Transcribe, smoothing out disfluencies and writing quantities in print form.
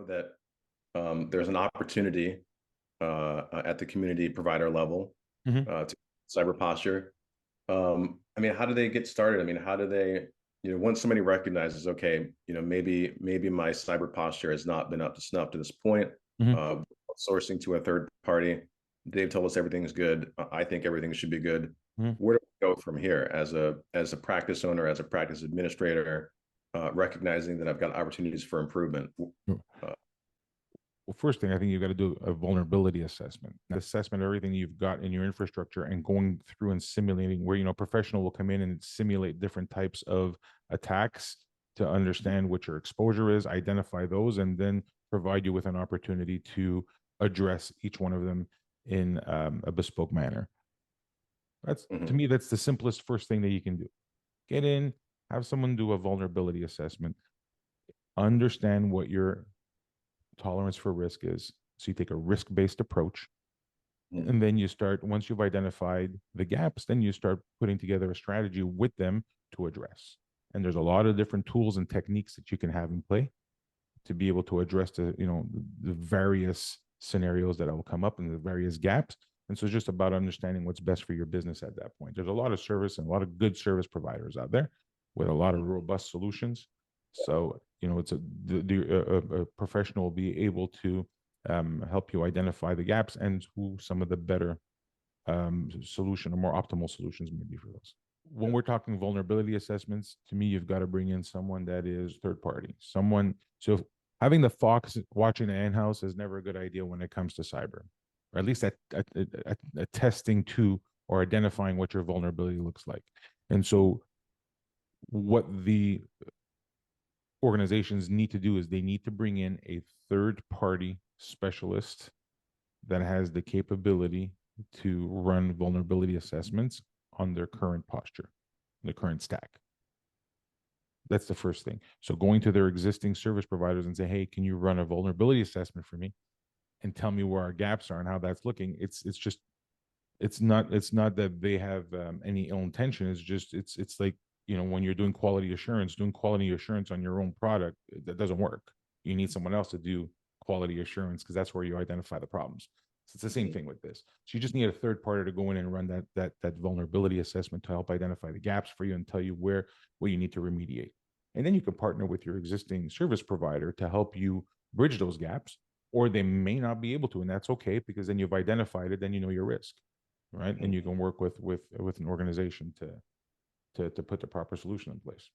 know that there's an opportunity at the community provider level Mhm. to cyber posture. I mean, how do they get started? I mean, how do they, once somebody recognizes, okay, maybe my cyber posture has not been up to snuff to this point, Mhm. uh, sourcing to a third party, they've told us everything's good. I think everything should be good. Mhm. Where do we go from here as a practice owner, as a practice administrator, recognizing that I've got opportunities for improvement? Uh, Well, first thing, I think you've got to do a vulnerability assessment. Assessment of everything you've got in your infrastructure and going through and simulating where, a professional will come in and simulate different types of attacks to understand what your exposure is, identify those, and then provide you with an opportunity to address each one of them in a bespoke manner. That's to mhm, me, that's the simplest first thing that you can do. Get in, have someone do a vulnerability assessment, understand what your tolerance for risk is. So you take a risk-based approach, mhm, and then you start, once you've identified the gaps, then you start putting together a strategy with them to address. And there's a lot of different tools and techniques that you can have in play to be able to address the various scenarios that will come up and the various gaps. And so it's just about understanding what's best for your business at that point. There's a lot of service and a lot of good service providers out there with a lot of robust solutions. So it's a professional will be able to help you identify the gaps and who some of the better solution or more optimal solutions may be for those. When we're talking vulnerability assessments, to me, you've got to bring in someone that is third party, someone. So having the fox watching the hen house is never a good idea when it comes to cyber, or at least attesting to or identifying what your vulnerability looks like. And so what the organizations need to do is they need to bring in a third party specialist that has the capability to run vulnerability assessments on their current posture, the current stack. That's the first thing. So going to their existing service providers and say, hey, can you run a vulnerability assessment for me and tell me where our gaps are and how that's looking? It's not that they have any ill intention. It's just it's like, when you're doing quality assurance on your own product, that doesn't work. You need someone else to do quality assurance because that's where you identify the problems. So it's the same mhm, thing with this. So you just need a third party to go in and run that vulnerability assessment to help identify the gaps for you and tell you where you need to remediate. And then you can partner with your existing service provider to help you bridge those gaps, or they may not be able to, and that's okay because then you've identified it, then you know your risk, right? And you mhm. can work with an organization to put the proper solution in place.